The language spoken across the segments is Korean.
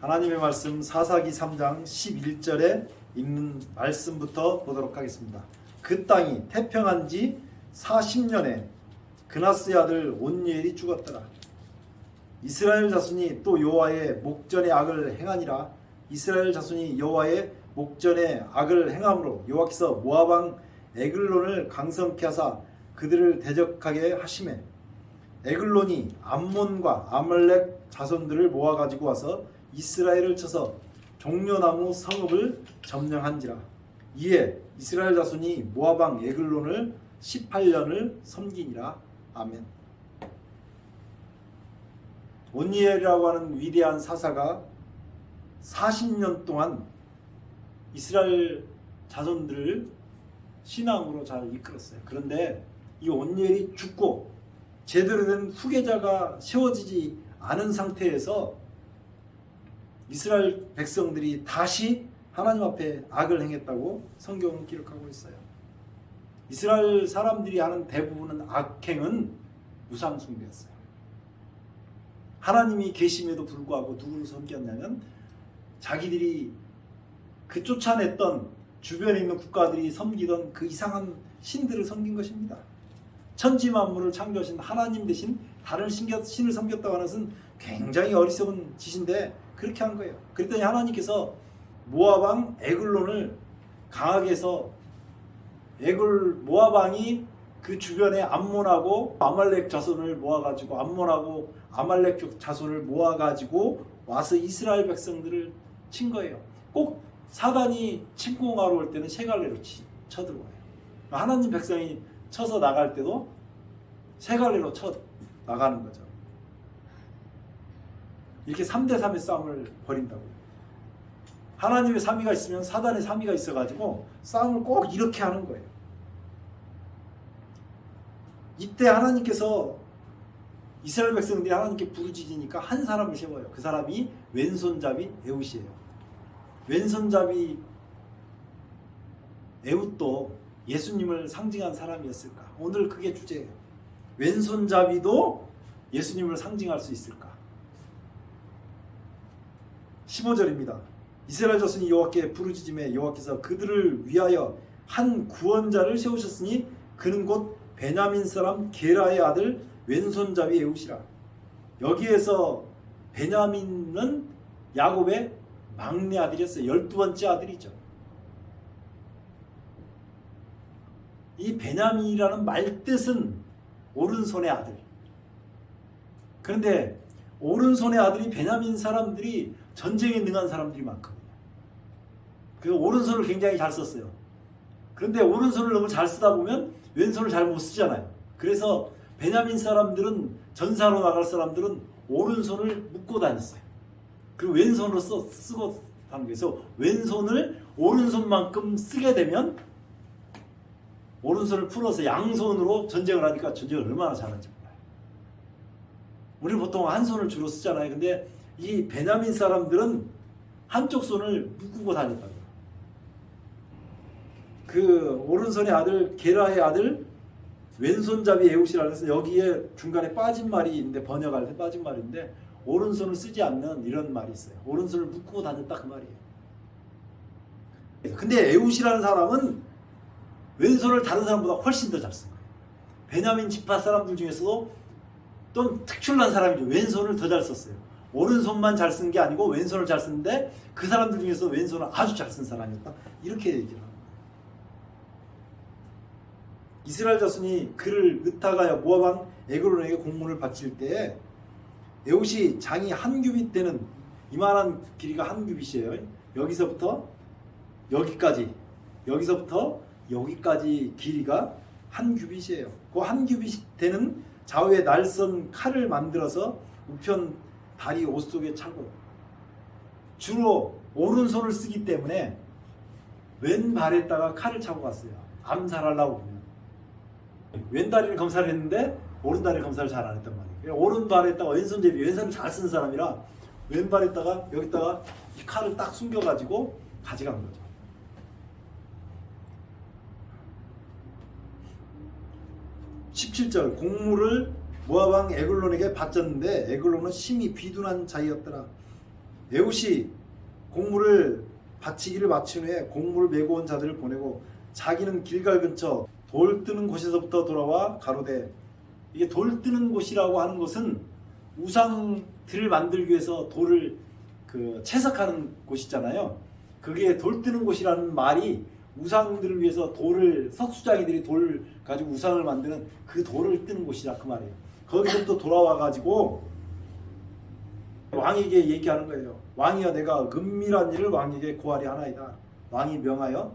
하나님의 말씀 사사기 3장 11절에 있는 말씀부터 보도록 하겠습니다. 그 땅이 태평한 지 40년에 그나스의 아들 온니엘이 죽었더라. 이스라엘 자손이 또 여호와의 목전에 악을 행하니라. 이스라엘 자손이 여호와의 목전에 악을 행함으로 여호와께서 모압 왕 에글론을 강성케 하사 그들을 대적하게 하시매 에글론이 암몬과 아말렉 자손들을 모아가지고 와서 이스라엘을 쳐서 종려나무 성읍을 점령한지라. 이에 이스라엘 자손이 모압 왕 에글론을 18년을 섬기니라. 아멘. 온니엘이라고 하는 위대한 사사가 40년 동안 이스라엘 자손들을 신앙으로 잘 이끌었어요. 그런데 이 온니엘이 죽고 제대로 된 후계자가 세워지지 않은 상태에서 이스라엘 백성들이 다시 하나님 앞에 악을 행했다고 성경은 기록하고 있어요. 이스라엘 사람들이 하는 대부분은 악행은 우상 숭배였어요. 하나님이 계심에도 불구하고 누구를 섬겼냐면 자기들이 그 쫓아냈던 주변에 있는 국가들이 섬기던 그 이상한 신들을 섬긴 것입니다. 천지 만물을 창조하신 하나님 대신 다른 신을 섬겼다고 하는 것은 굉장히 어리석은 짓인데 그렇게 한 거예요. 그랬더니 하나님께서 모압 왕 에글론을 강하게 해서 모압 왕이 그 주변에 암몬하고 아말렉 자손을 모아가지고 암몬하고 아말렉 자손을 모아가지고 와서 이스라엘 백성들을 친 거예요. 꼭 사단이 침공하러 올 때는 세 갈래로 쳐들어와요. 하나님 백성이 쳐서 나갈 때도 세 갈래로 쳐 나가는 거죠. 이렇게 3대3의 싸움을 벌인다고요. 하나님의 3위가 있으면 사단의 3위가 있어가지고 싸움을 꼭 이렇게 하는 거예요. 이때 하나님께서 이스라엘 백성들이 하나님께 부르짖으니까 한 사람을 세워요. 그 사람이 왼손잡이 에훗이에요. 왼손잡이 에훗도 예수님을 상징한 사람이었을까? 오늘 그게 주제예요. 왼손잡이도 예수님을 상징할 수 있을까? 15절입니다. 이스라엘 자손이 여호와께 부르짖음에 여호와께서 그들을 위하여 한 구원자를 세우셨으니 그는 곧 베냐민 사람 게라의 아들 왼손잡이 에훗이라. 여기에서 베냐민은 야곱의 막내 아들이었어요. 12번째 아들이죠. 이 베냐민이라는 말 뜻은 오른손의 아들. 그런데 오른손의 아들이 베냐민 사람들이 전쟁에 능한 사람들이 많거든요. 그래서 오른손을 굉장히 잘 썼어요. 그런데 오른손을 너무 잘 쓰다 보면 왼손을 잘 못 쓰잖아요. 그래서 베냐민 사람들은 전사로 나갈 사람들은 오른손을 묶고 다녔어요. 그리고 왼손으로 쓰고 다는 거예요. 그래서 왼손을 오른손만큼 쓰게 되면 오른손을 풀어서 양손으로 전쟁을 하니까 전쟁을 얼마나 잘하는지 몰라요. 우리는 보통 한 손을 주로 쓰잖아요. 근데 이 베냐민 사람들은 한쪽 손을 묶고 다녔다고요. 그 오른손의 아들 게라의 아들 왼손잡이 에훗이라는 것은 여기에 중간에 빠진 말이 있는데 번역할 때 빠진 말인데 오른손을 쓰지 않는 이런 말이 있어요. 오른손을 묶고 다녔다 그 말이에요. 근데 에훗이라는 사람은 왼손을 다른 사람보다 훨씬 더 잘 쓴 거예요. 베냐민 지파 사람들 중에서도 좀 특출난 사람이죠. 왼손을 더 잘 썼어요. 오른손만 잘 쓴 게 아니고 왼손을 잘 쓰는데 그 사람들 중에서 왼손을 아주 잘 쓴 사람이었다. 이렇게 얘기를 합니다. 이스라엘 자손이 그를 의탁하여 모압 왕 에글론에게 공문을 바칠 때에 에훗이 장이 한 규빗 되는 이만한 길이가 한 규빗이에요. 여기서부터 여기까지, 여기서부터 여기까지 길이가 한 규빗이에요. 그 한 규빗이 되는 좌우에 날선 칼을 만들어서 우편 다리 옷 속에 차고 주로 오른손을 쓰기 때문에 왼발에다가 칼을 차고 갔어요. 암살하려고 보면. 왼다리를 검사를 했는데 오른다리 검사를 잘 안 했단 말이에요. 오른발에다가 왼손잡이, 왼손을 잘 쓰는 사람이라 왼발에다가 여기다가 이 칼을 딱 숨겨가지고 가져간 거죠. 17절 공물을 모압 왕 에글론에게 바쳤는데 에글론은 심히 비둔한 자이었더라. 에훗이 곡물을 바치기를 마친 후에 곡물을 메고 온 자들을 보내고 자기는 길갈 근처 돌 뜨는 곳에서부터 돌아와 가로되, 이게 돌 뜨는 곳이라고 하는 것은 우상들을 만들기 위해서 돌을 채석하는 곳이잖아요. 그게 돌 뜨는 곳이라는 말이 우상들을 위해서 돌을, 석수장이들이 돌 가지고 우상을 만드는 그 돌을 뜨는 곳이다 그 말이에요. 거기서부터 돌아와 가지고 왕에게 얘기하는 거예요. 왕이여, 내가 은밀한 일을 왕에게 고하리 하나이다. 왕이 명하여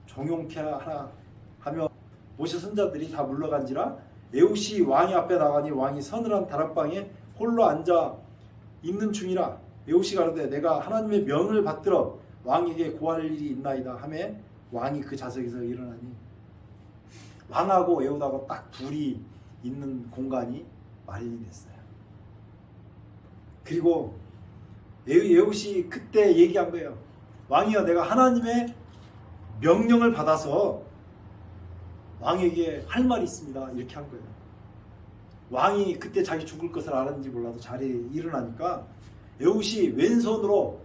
종용케 하라 하며 모세 선자들이 다 물러간지라 에훗이 왕이 앞에 나가니 왕이 서늘한 다락방에 홀로 앉아 있는 중이라. 에훗이 가로되, 내가 하나님의 명을 받들어 왕에게 고할 일이 있나이다 하매 왕이 그 좌석에서 일어나니, 왕하고 에훗하고 딱 둘이 있는 공간이 마련이 됐어요. 그리고 에훗이 그때 얘기한 거예요. 왕이여, 내가 하나님의 명령을 받아서 왕에게 할 말이 있습니다. 이렇게 한 거예요. 왕이 그때 자기 죽을 것을 알았는지 몰라도 자리에 일어나니까 에훗이 왼손으로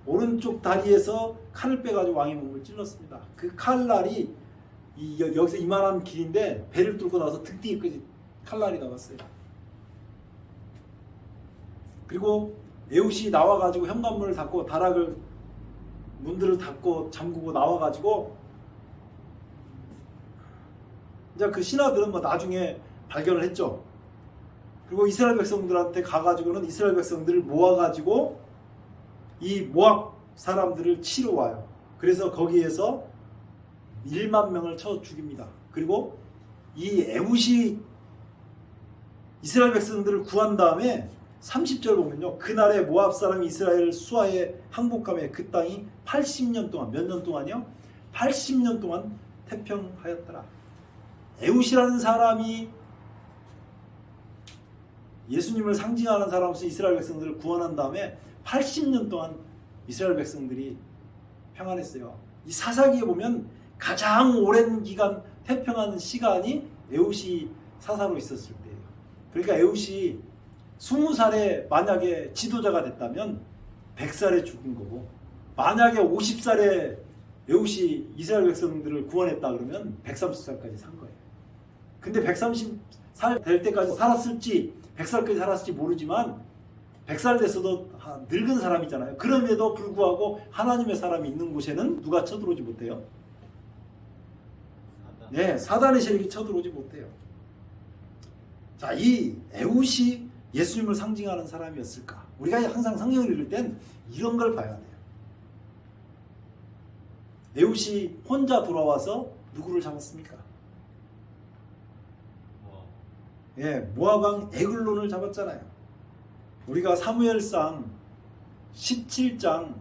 오른쪽 다리에서 칼을 빼가지고 왕의 몸을 찔렀습니다. 그 칼날이 여기서 이만한 길인데 배를 뚫고 나서 등 뒤까지 칼날이 나왔어요. 그리고 에훗이 나와가지고 현관문을 닫고 다락을 문들을 닫고 잠그고 나와가지고, 이제 그 신하들은 뭐 나중에 발견을 했죠. 그리고 이스라엘 백성들한테 가가지고는 이스라엘 백성들을 모아가지고 이 모압 사람들을 치러 와요. 그래서 거기에서 1만 명을 쳐 죽입니다. 그리고 이 에훗이 이스라엘 백성들을 구한 다음에 30절 보면요, 그날에 모압 사람이 이스라엘을 수하에 항복하며 그 땅이 80년 동안, 몇 년 동안요? 80년 동안 태평하였더라. 에훗이라는 사람이 예수님을 상징하는 사람으로서 이스라엘 백성들을 구원한 다음에 80년 동안 이스라엘 백성들이 평안했어요. 이 사사기에 보면 가장 오랜 기간 태평한 시간이 에훗이 사사로 있었을 때예요. 그러니까 에훗이 20살에 만약에 지도자가 됐다면 100살에 죽은 거고, 만약에 50살에 에훗이 이스라엘 백성들을 구원했다 그러면 130살까지 산 거예요. 근데 130살 될 때까지 살았을지 100살까지 살았을지 모르지만 100살 됐어도 늙은 사람이잖아요. 그럼에도 불구하고 하나님의 사람이 있는 곳에는 누가 쳐들어오지 못해요? 네, 사단의 세력이 쳐들어오지 못해요. 자, 이 에훗이 예수님을 상징하는 사람이었을까? 우리가 항상 성경을 읽을 땐 이런 걸 봐야 돼요. 에훗이 혼자 돌아와서 누구를 잡았습니까? 예, 모압 왕 에글론을 잡았잖아요. 우리가 사무엘상 17장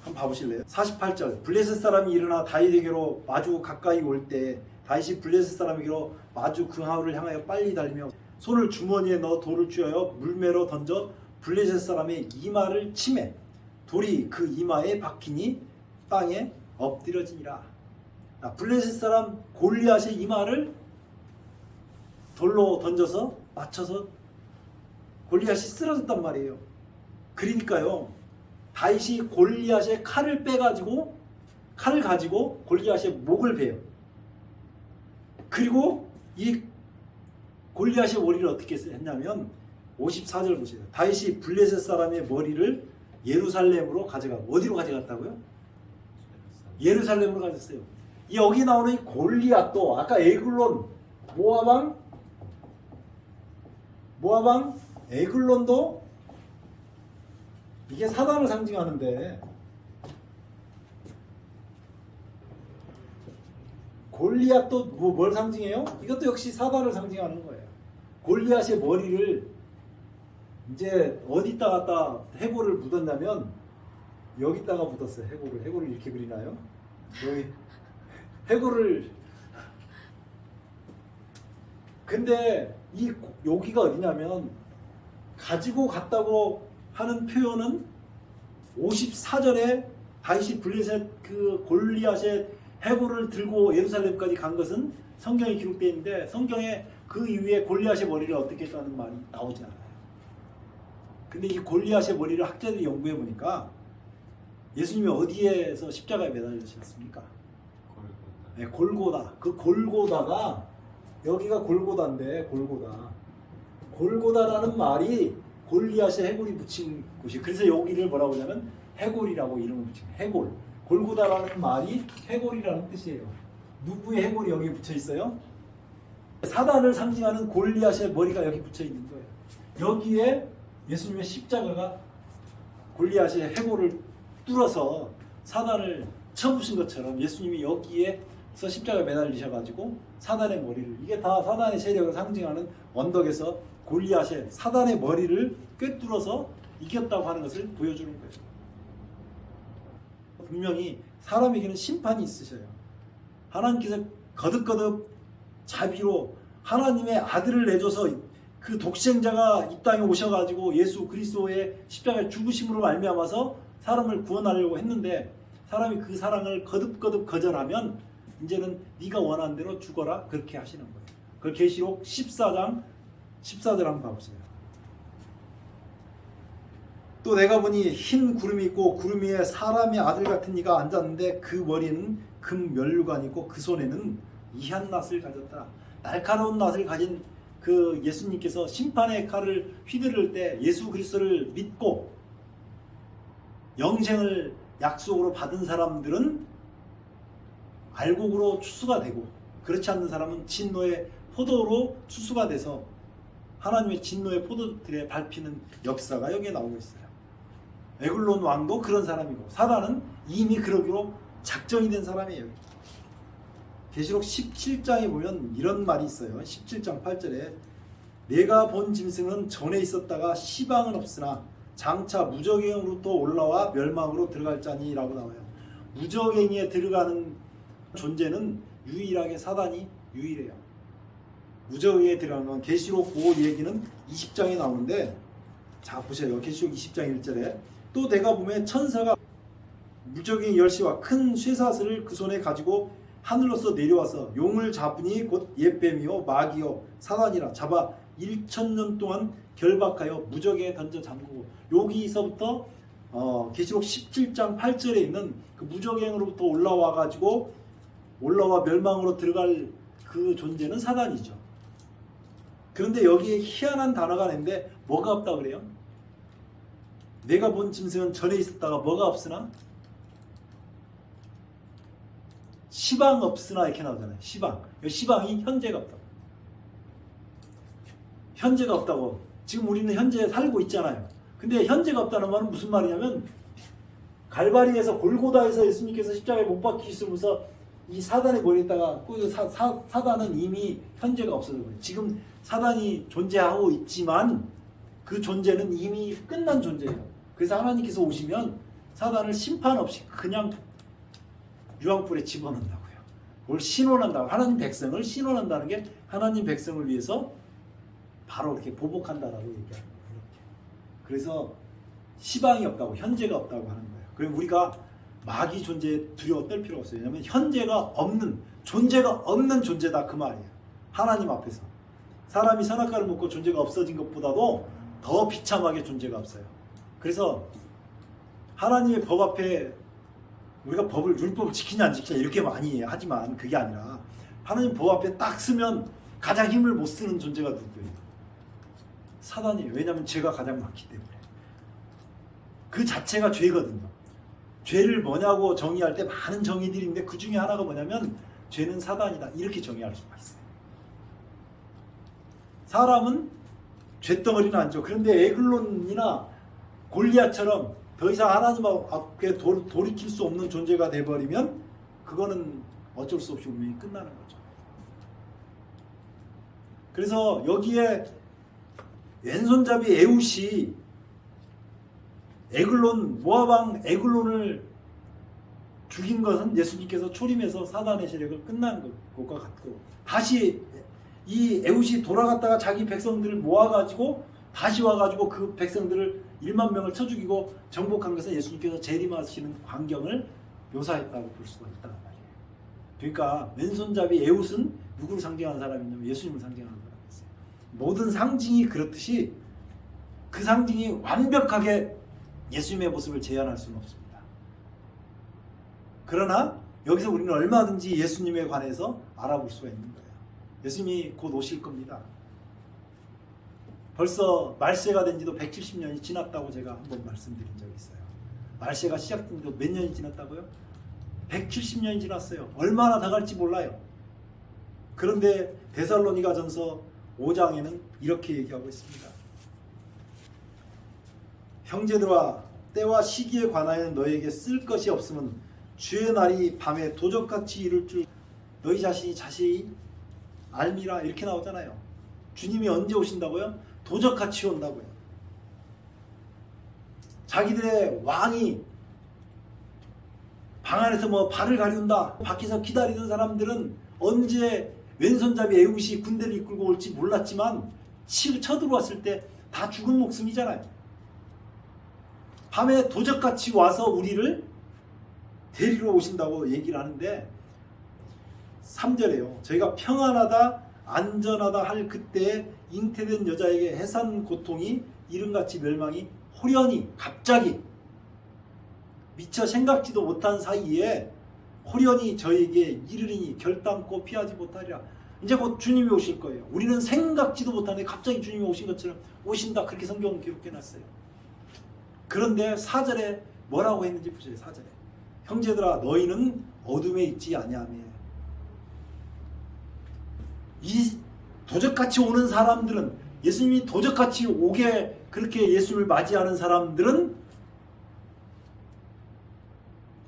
한번 봐보실래요? 48절, 블레셋 사람이 일어나 다윗에게로 마주 가까이 올 때 다윗이 블레셋 사람에게로 마주 그 하울을 향하여 빨리 달리며 손을 주머니에 넣어 돌을 쥐어 물매로 던져 블레셋 사람의 이마를 치매 돌이 그 이마에 박히니 땅에 엎드려지니라. 블레셋 사람 골리앗의 이마를 돌로 던져서 맞춰서 골리앗이 쓰러졌단 말이에요. 그러니까요, 다윗이 골리앗의 칼을 빼가지고 칼을 가지고 골리앗의 목을 베요. 그리고 이 골리앗의 머리를 어떻게 했냐면 54절 보세요. 다윗이 블레셋 사람의 머리를 예루살렘으로 가져가고, 어디로 가져갔다고요? 예루살렘으로 가졌어요. 여기 나오는 이 골리앗도 아까 에글론 모압왕 에글론도 이게 사단을 상징하는데, 골리앗도 뭘 상징해요? 이것도 역시 사단을 상징하는 거예요. 골리앗의 머리를 이제 어디다 갖다 해골을 묻었냐면 여기다가 묻었어요. 해골을 이렇게 그리나요? 여기 해골을. 근데 여기가 어디냐면, 가지고 갔다고 하는 표현은 54절에 다윗이 블레셋 그 골리앗의 해골을 들고 예루살렘까지 간 것은 성경에 기록되어 있는데, 성경에 그 이후에 골리앗의 머리를 어떻게 했다는 말이 나오지 않아요. 근데 이 골리앗의 머리를 학자들이 연구해 보니까 예수님이 어디에서 십자가에 매달리셨습니까? 네, 골고다. 그 골고다가 여기가 골고다인데 골고다라는 말이 골리앗의 해골이 붙인 곳이. 그래서 여기를 뭐라고 하냐면 해골이라고 이름을 붙인 거예요. 해골. 골고다라는 말이 해골이라는 뜻이에요. 누구의 해골이 여기 붙여 있어요? 사단을 상징하는 골리앗의 머리가 여기 붙여 있는 거예요. 여기에 예수님의 십자가가 골리앗의 해골을 뚫어서 사단을 쳐부신 것처럼 예수님이 여기에서 십자가에 매달리셔가지고 사단의 머리를, 이게 다 사단의 세력을 상징하는 언덕에서 골리앗의 사단의 머리를 꿰뚫어서 이겼다고 하는 것을 보여주는 거예요. 분명히 사람에게는 심판이 있으셔요. 하나님께서 거듭거듭 자비로 하나님의 아들을 내줘서 그 독생자가 이 땅에 오셔가지고 예수 그리스도의 십자가의 죽으심으로 말미암아서 사람을 구원하려고 했는데 사람이 그 사랑을 거듭거듭 거절하면 이제는 네가 원하는 대로 죽어라, 그렇게 하시는 거예요. 그걸 계시록 14절 한번 봐보세요. 또 내가 보니 흰 구름이 있고 구름 위에 사람의 아들 같은 이가 앉았는데 그 머리는 금 면류관이 있고 그 손에는 이한 낫을 가졌다. 날카로운 낫을 가진 그 예수님께서 심판의 칼을 휘두를 때 예수 그리스도를 믿고 영생을 약속으로 받은 사람들은 알곡으로 추수가 되고, 그렇지 않는 사람은 진노의 포도로 추수가 돼서 하나님의 진노의 포도들에 밟히는 역사가 여기에 나오고 있어요. 에글론 왕도 그런 사람이고 사단은 이미 그러기로 작정이 된 사람이에요. 계시록 17장에 보면 이런 말이 있어요. 17장 8절에 내가 본 짐승은 전에 있었다가 시방은 없으나 장차 무적행으로부터 올라와 멸망으로 들어갈 자니 라고 나와요. 무적행에 들어가는 존재는 유일하게 사단이 유일해요. 무적행에 들어가는 건 계시록 5 얘기는 20장에 나오는데, 자 보세요. 계시록 20장 1절에 또 내가 보면 천사가 무적의 열쇠와 큰 쇠사슬을 그 손에 가지고 하늘로서 내려와서 용을 잡으니 곧 옛뱀이요 마귀요 사단이라 잡아 1000년 동안 결박하여 무적에 던져 잠그고. 여기서부터 계시록 17장 8절에 있는 그 무적행으로부터 올라와 멸망으로 들어갈 그 존재는 사단이죠. 그런데 여기에 희한한 단어가 있는데 뭐가 없다 그래요? 내가 본 짐승은 전에 있었다가 뭐가 없으나 시방 없으나 이렇게 나오잖아요. 시방이 현재가 없다고. 현재가 없다고. 지금 우리는 현재 살고 있잖아요. 근데 현재가 없다는 말은 무슨 말이냐면 갈바리에서 골고다에서 예수님께서 십자가에 못 박히시면서 이 사단의 머리에다가 사단은 이미 현재가 없어져 버려요. 지금 사단이 존재하고 있지만 그 존재는 이미 끝난 존재예요. 그래서 하나님께서 오시면 사단을 심판 없이 그냥 유황불에 집어넣는다고요. 뭘 신원한다고. 하나님 백성을 신원한다는 게 하나님 백성을 위해서 바로 이렇게 보복한다라고 얘기하는 거예요. 그래서 시방이 없다고, 현재가 없다고 하는 거예요. 그럼 우리가 마귀 존재에 두려워 떨 필요가 없어요. 왜냐하면 존재가 없는 존재다 그 말이에요. 하나님 앞에서 사람이 선악과를 먹고 존재가 없어진 것보다도 더 비참하게 존재가 없어요. 그래서 하나님의 법 앞에 우리가 율법을 지키냐 안 지키냐 이렇게 많이 하지만 그게 아니라 하나님 법 앞에 딱 쓰면 가장 힘을 못 쓰는 존재가 누구예요? 사단이에요. 왜냐하면 죄가 가장 많기 때문에. 그 자체가 죄거든요. 죄를 뭐냐고 정의할 때 많은 정의들이 있는데 그 중에 하나가 뭐냐면 죄는 사단이다, 이렇게 정의할 수가 있어요. 사람은 죄덩어리는 아니죠. 그런데 에글론이나 골리앗처럼 더 이상 하나님 앞에 돌이킬 수 없는 존재가 돼버리면 그거는 어쩔 수 없이 운명이 끝나는 거죠. 그래서 여기에 왼손잡이 에웃이 모압왕 에글론을 죽인 것은 예수님께서 초림해서 사단의 세력을 끝난 것과 같고, 다시 이 에웃이 돌아갔다가 자기 백성들을 모아가지고 다시 와가지고 그 백성들을 1만 명을 쳐 죽이고 정복한 것은 예수님께서 재림하시는 광경을 묘사했다고 볼 수가 있다는 말이에요. 그러니까 왼손잡이 에웃은 누구를 상징하는 사람이냐면 예수님을 상징하는 사람이었어요. 모든 상징이 그렇듯이 그 상징이 완벽하게 예수님의 모습을 재현할 수는 없습니다. 그러나 여기서 우리는 얼마든지 예수님에 관해서 알아볼 수가 있는 거예요. 예수님이 곧 오실 겁니다. 벌써 말세가 된 지도 170년이 지났다고 제가 한번 말씀드린 적이 있어요. 말세가 시작된 지도 몇 년이 지났다고요? 170년이 지났어요. 얼마나 더 갈지 몰라요. 그런데 데살로니가전서 5장에는 이렇게 얘기하고 있습니다. 형제들아, 때와 시기에 관하여는 너희에게 쓸 것이 없으면 주의 날이 밤에 도적같이 이룰 줄 너희 자신이 알미라, 이렇게 나오잖아요. 주님이 언제 오신다고요? 도적같이 온다고요. 자기들의 왕이 방 안에서 뭐 발을 가리운다, 밖에서 기다리던 사람들은 언제 왼손잡이 에웃이 군대를 이끌고 올지 몰랐지만 쳐들어왔을 때 다 죽은 목숨이잖아요. 밤에 도적같이 와서 우리를 데리러 오신다고 얘기를 하는데 3절에요. 저희가 평안하다 안전하다 할 그때에 잉태된 여자에게 해산 고통이 이름같이 멸망이 호련히 갑자기 미처 생각지도 못한 사이에 호련히 저에게 이르리니 결단코 피하지 못하리라. 이제 곧 주님이 오실 거예요. 우리는 생각지도 못하는데 갑자기 주님이 오신 것처럼 오신다, 그렇게 성경은 기록해놨어요. 그런데 4절에 뭐라고 했는지 보세요. 4절에 형제들아 너희는 어둠에 있지 아니하며. 이 도적같이 오는 사람들은, 예수님이 도적같이 오게 그렇게 예수를 맞이하는 사람들은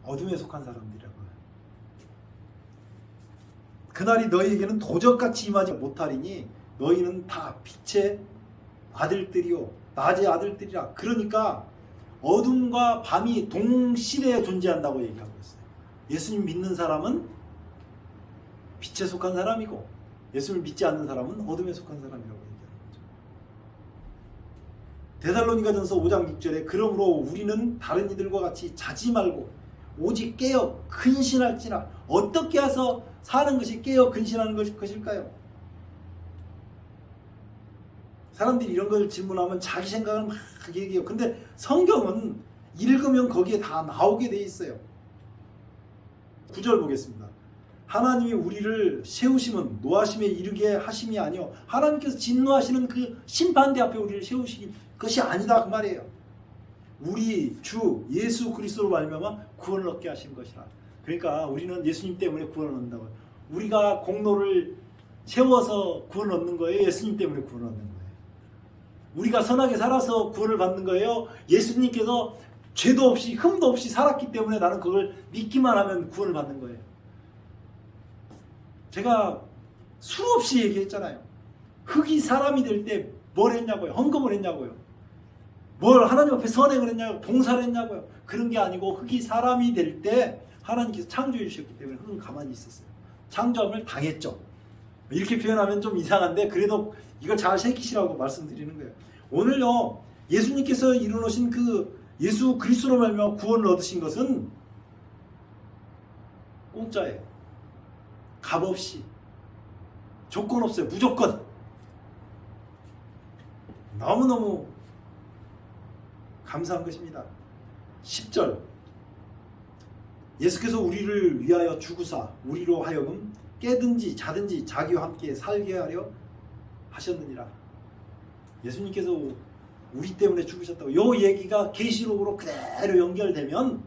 어둠에 속한 사람들이라고요. 그날이 너희에게는 도적같이 임하지 못하리니 너희는 다 빛의 아들들이요 낮의 아들들이라. 그러니까 어둠과 밤이 동시대에 존재한다고 얘기하고 있어요. 예수님 믿는 사람은 빛에 속한 사람이고 예수를 믿지 않는 사람은 어둠에 속한 사람이라고 얘기하는 거죠. 데살로니가전서 5장 6절에 그러므로 우리는 다른 이들과 같이 자지 말고 오직 깨어 근신할지라. 어떻게 해서 사는 것이 깨어 근신하는 것일까요? 사람들이 이런 걸 질문하면 자기 생각을 막 얘기해요. 근데 성경은 읽으면 거기에 다 나오게 돼 있어요. 9절 보겠습니다. 하나님이 우리를 세우심은 노하심에 이르게 하심이 아니요 하나님께서 진노하시는 그 심판대 앞에 우리를 세우신 것이 아니다, 그 말이에요. 우리 주 예수 그리스도로 말미암아 구원을 얻게 하신 것이라. 그러니까 우리는 예수님 때문에 구원을 얻는다고요. 우리가 공로를 세워서 구원을 얻는 거예요? 예수님 때문에 구원을 얻는 거예요? 우리가 선하게 살아서 구원을 받는 거예요? 예수님께서 죄도 없이 흠도 없이 살았기 때문에 나는 그걸 믿기만 하면 구원을 받는 거예요? 제가 수없이 얘기했잖아요. 흙이 사람이 될 때 뭘 했냐고요? 헌금을 했냐고요? 뭘 하나님 앞에 선행을 했냐고요? 봉사를 했냐고요? 그런 게 아니고 흙이 사람이 될 때 하나님께서 창조해 주셨기 때문에 흙은 가만히 있었어요. 창조함을 당했죠. 이렇게 표현하면 좀 이상한데 그래도 이걸 잘 새기시라고 말씀드리는 거예요. 오늘요 예수님께서 이루어놓으신 그 예수 그리스도로 말미암아 구원을 얻으신 것은 공짜예요. 값없이, 조건 없어요. 무조건. 너무너무 감사한 것입니다. 10절 예수께서 우리를 위하여 죽으사 우리로 하여금 깨든지 자든지 자기와 함께 살게 하려 하셨느니라. 예수님께서 우리 때문에 죽으셨다고. 이 얘기가 계시록으로 그대로 연결되면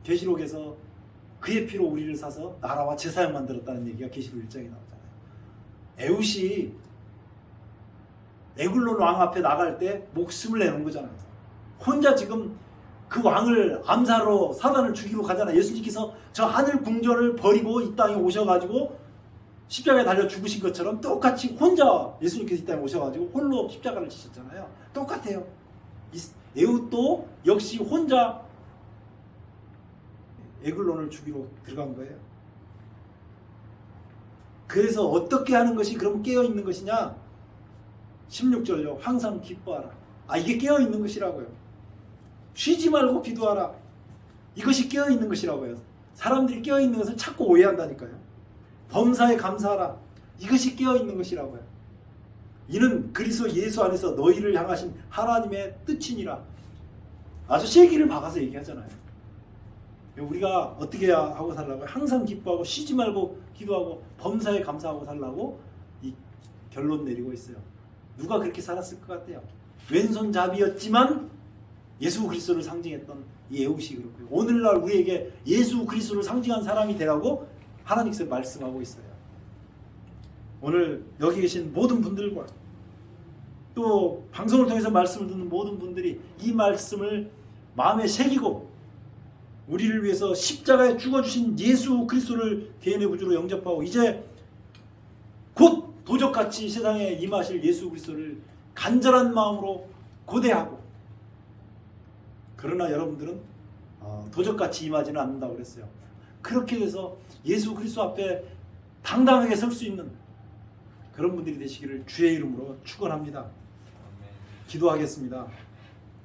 계시록에서 그의 피로 우리를 사서 나라와 제사장 만들었다는 얘기가 계시록 1장에 나오잖아요. 에웃이 에글론 왕 앞에 나갈 때 목숨을 내는 거잖아요. 혼자 지금 그 왕을 암사로 사단을 죽이러 가잖아요. 예수님께서 저 하늘 궁전을 버리고 이 땅에 오셔가지고 십자가에 달려 죽으신 것처럼 똑같이 혼자 예수님께서 이 땅에 오셔가지고 홀로 십자가를 지셨잖아요. 똑같아요. 에웃도 역시 혼자 에글론을 죽이러 들어간 거예요. 그래서 어떻게 하는 것이 그럼 깨어있는 것이냐? 16절요. 항상 기뻐하라. 이게 깨어있는 것이라고요. 쉬지 말고 기도하라. 이것이 깨어있는 것이라고요. 사람들이 깨어있는 것을 자꾸 오해한다니까요. 범사에 감사하라. 이것이 깨어있는 것이라고요. 이는 그리스도 예수 안에서 너희를 향하신 하나님의 뜻이니라. 아주 세기를 박아서 얘기하잖아요. 우리가 어떻게 하고 살라고? 항상 기뻐하고 쉬지 말고 기도하고 범사에 감사하고 살라고 이 결론 내리고 있어요. 누가 그렇게 살았을 것 같아요? 왼손잡이였지만 예수 그리스도를 상징했던 이 에우시 그렇고요. 오늘날 우리에게 예수 그리스도를 상징한 사람이 되라고 하나님께서 말씀하고 있어요. 오늘 여기 계신 모든 분들과 또 방송을 통해서 말씀을 듣는 모든 분들이 이 말씀을 마음에 새기고 우리를 위해서 십자가에 죽어주신 예수 그리스도를 개인의 구주로 영접하고 이제 곧 도적같이 세상에 임하실 예수 그리스도를 간절한 마음으로 고대하고, 그러나 여러분들은 도적같이 임하지는 않는다고 그랬어요. 그렇게 돼서 예수 그리스도 앞에 당당하게 설 수 있는 그런 분들이 되시기를 주의 이름으로 축원합니다. 기도하겠습니다.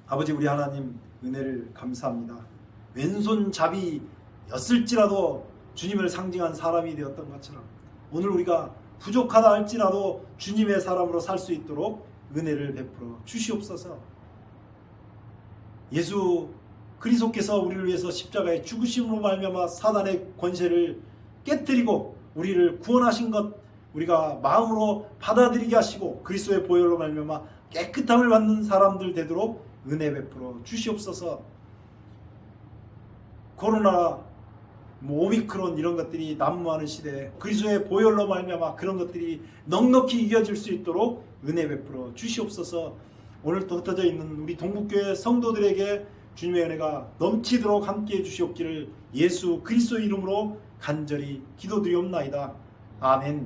아버지, 우리 하나님 은혜를 감사합니다. 왼손잡이였을지라도 주님을 상징한 사람이 되었던 것처럼 오늘 우리가 부족하다 할지라도 주님의 사람으로 살 수 있도록 은혜를 베풀어 주시옵소서. 예수 그리스도께서 우리를 위해서 십자가에 죽으심으로 말미암아 사단의 권세를 깨뜨리고 우리를 구원하신 것 우리가 마음으로 받아들이게 하시고 그리스도의 보혈로 말미암아 깨끗함을 받는 사람들 되도록 은혜 베풀어 주시옵소서. 코로나, 오미크론 이런 것들이 난무하는 시대에 그리스도의 보혈로 말미암아 그런 것들이 넉넉히 이겨질 수 있도록 은혜 베풀어 주시옵소서. 오늘 또 흩어져 있는 우리 동북교회 성도들에게 주님의 은혜가 넘치도록 함께해 주시옵기를 예수 그리스도 이름으로 간절히 기도드리옵나이다. 아멘.